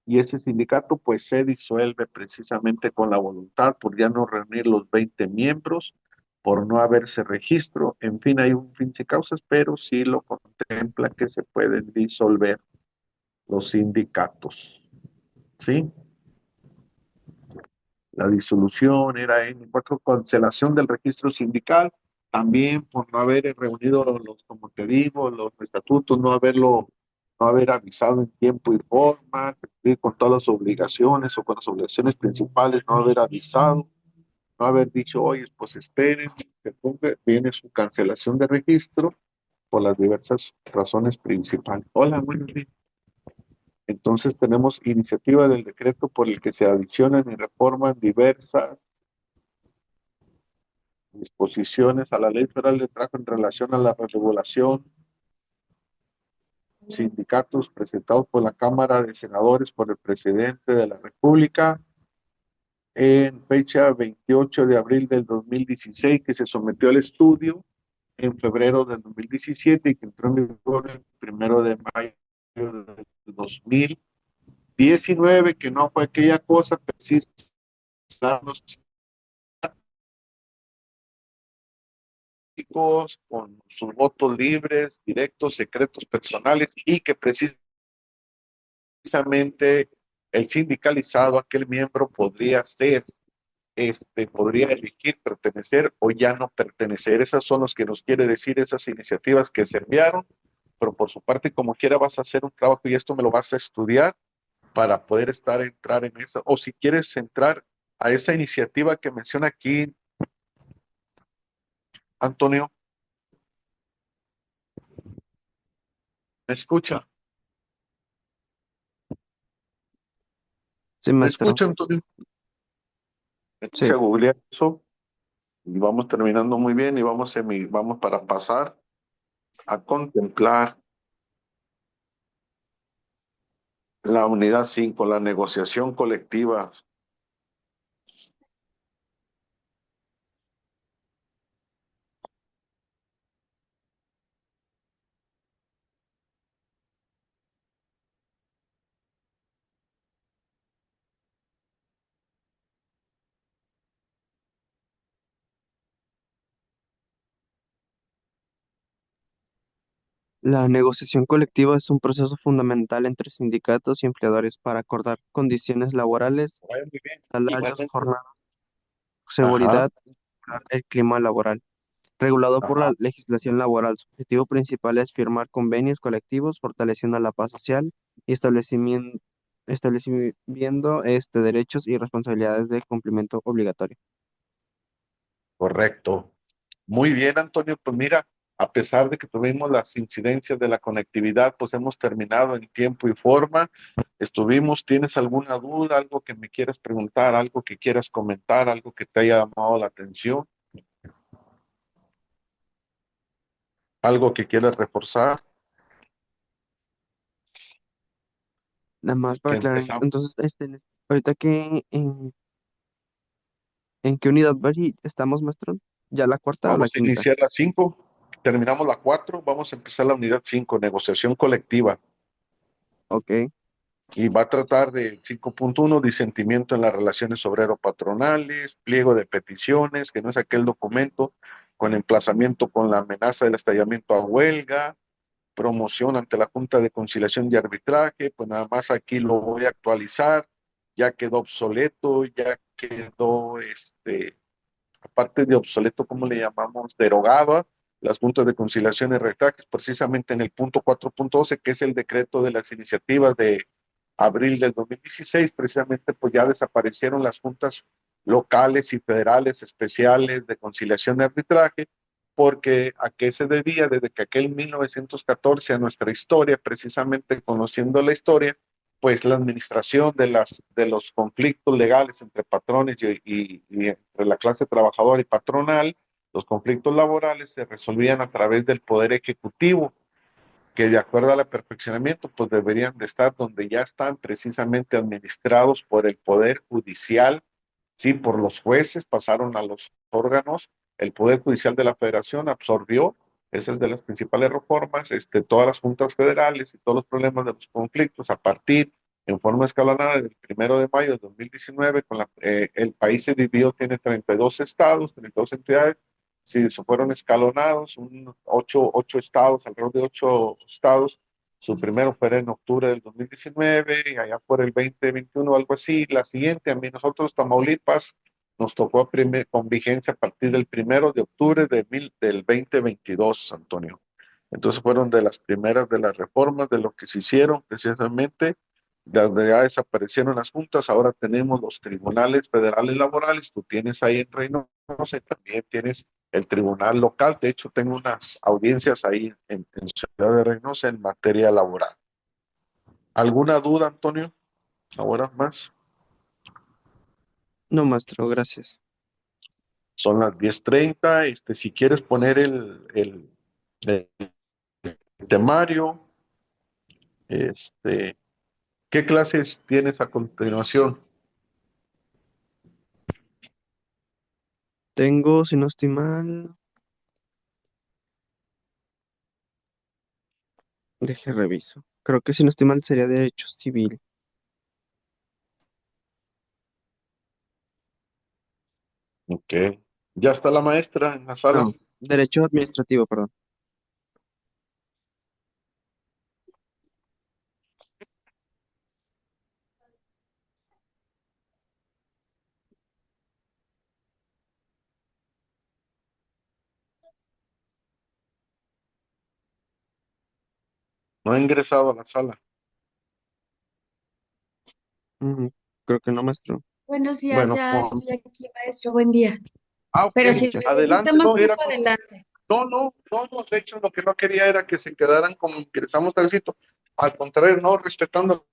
y ese sindicato pues se disuelve precisamente con la voluntad por ya no reunir los 20 miembros, por no haberse registro, en fin, hay un fin sin causas, pero sí lo contempla que se pueden disolver los sindicatos, ¿sí? La disolución era en cuatro, cancelación del registro sindical, también por no haber reunido los, como te digo, los estatutos, no haber avisado en tiempo y forma, cumplir con todas las obligaciones o con las obligaciones principales, no haber avisado, no haber dicho, oye, pues esperen, que viene su cancelación de registro por las diversas razones principales. Hola, buenos días. Entonces tenemos iniciativa del decreto por el que se adicionan y reforman diversas disposiciones a la Ley Federal de Trabajo en relación a la regulación, sindicatos presentados por la Cámara de Senadores por el presidente de la República en fecha 28 de abril del 2016, que se sometió al estudio en febrero del 2017 y que entró en vigor el 1 de mayo del 2019, que no fue aquella cosa precisa los chicos con sus votos libres, directos, secretos, personales y que precisamente el sindicalizado, aquel miembro podría ser, podría elegir pertenecer o ya no pertenecer. Esas son los que nos quiere decir esas iniciativas que se enviaron, pero por su parte, como quiera, vas a hacer un trabajo y esto me lo vas a estudiar para poder entrar en eso. O si quieres entrar a esa iniciativa que menciona aquí, Antonio, ¿me escucha? Sí, ¿Me maestro. escucha, Antonio? Sí. Métase a googlear eso y vamos terminando muy bien y vamos para pasar a contemplar la unidad 5, la negociación colectiva. La negociación colectiva es un proceso fundamental entre sindicatos y empleadores para acordar condiciones laborales, Vaya muy bien. salarios, Igualmente. jornada, Ajá, seguridad y mejorar el clima laboral. Regulado por la ajá, legislación laboral, su objetivo principal es firmar convenios colectivos, fortaleciendo la paz social y estableciendo derechos y responsabilidades de cumplimiento obligatorio. correcto. Muy bien, Antonio. Pues mira, a pesar de que tuvimos las incidencias de la conectividad, pues hemos terminado en tiempo y forma. ¿Tienes alguna duda, algo que me quieras preguntar, algo que quieras comentar, algo que te haya llamado la atención, algo que quieras reforzar? Nada más para Que aclarar, empezamos. entonces, ahorita en qué unidad estamos, maestro? ¿Ya la cuarta o la Vamos a quinta? iniciar la 5, terminamos la 4, vamos a empezar la unidad 5, negociación colectiva. Ok. Y va a tratar del 5.1, disentimiento en las relaciones obrero-patronales, pliego de peticiones, que no es aquel documento con emplazamiento con la amenaza del estallamiento a huelga, promoción ante la Junta de Conciliación y Arbitraje, pues nada más aquí lo voy a actualizar, ya quedó obsoleto, ya quedó, aparte de obsoleto, ¿cómo le llamamos? Derogada, las juntas de conciliación y arbitraje, precisamente en el punto 4.12, que es el decreto de las iniciativas de abril del 2016, precisamente pues ya desaparecieron las juntas locales y federales especiales de conciliación y arbitraje, porque a qué se debía desde que aquel 1914 a nuestra historia, precisamente conociendo la historia, pues la administración de los conflictos legales entre patrones y entre la clase trabajadora y patronal, los conflictos laborales se resolvían a través del poder ejecutivo, que de acuerdo al perfeccionamiento, pues deberían de estar donde ya están precisamente administrados por el poder judicial, sí, por los jueces, pasaron a los órganos, el poder judicial de la federación absorbió, esa es de las principales reformas, todas las juntas federales y todos los problemas de los conflictos a partir en forma escalonada del 1 de mayo de 2019, el país se dividió, tiene 32 estados, 32 entidades, sí, se fueron escalonados, ocho estados, alrededor de 8 estados. Su primero fue en octubre del 2019 y allá por el 2021, algo así. La siguiente, a mí nosotros, Tamaulipas, nos tocó con vigencia a partir del 1 de octubre del 2022, Antonio. Entonces fueron de las primeras de las reformas, de lo que se hicieron precisamente, de donde ya desaparecieron las juntas, ahora tenemos los tribunales federales laborales, tú tienes ahí en Reynosa y también tienes el tribunal local, de hecho tengo unas audiencias ahí en Ciudad de Reynosa en materia laboral. ¿Alguna duda, Antonio? Ahora más. No, maestro, gracias. Son las 10:30. Si quieres poner el temario, este, ¿qué clases tienes a continuación? Tengo, si no estoy mal, Deje reviso. Creo que si no estoy mal sería derecho civil. Ok. ¿Ya está la maestra en la sala? No, derecho administrativo, perdón. No ha ingresado a la sala. Mm, creo que no, maestro. Buenos días, Bueno, ya estoy aquí, maestro. Buen día. ok. Pero si Muchas necesita Adelante, más no, tiempo, adelante. no, de hecho, lo que no quería era que se quedaran como ingresamos tardecito. Al contrario, no, respetando,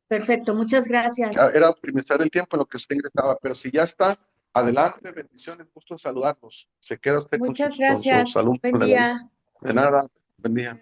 Perfecto, muchas gracias. era optimizar el tiempo en lo que usted ingresaba, pero si ya está, adelante, bendiciones, gusto en saludarlos. Se queda usted Muchas con sus gracias. alumnos Buen de la vida. día. De nada, buen día.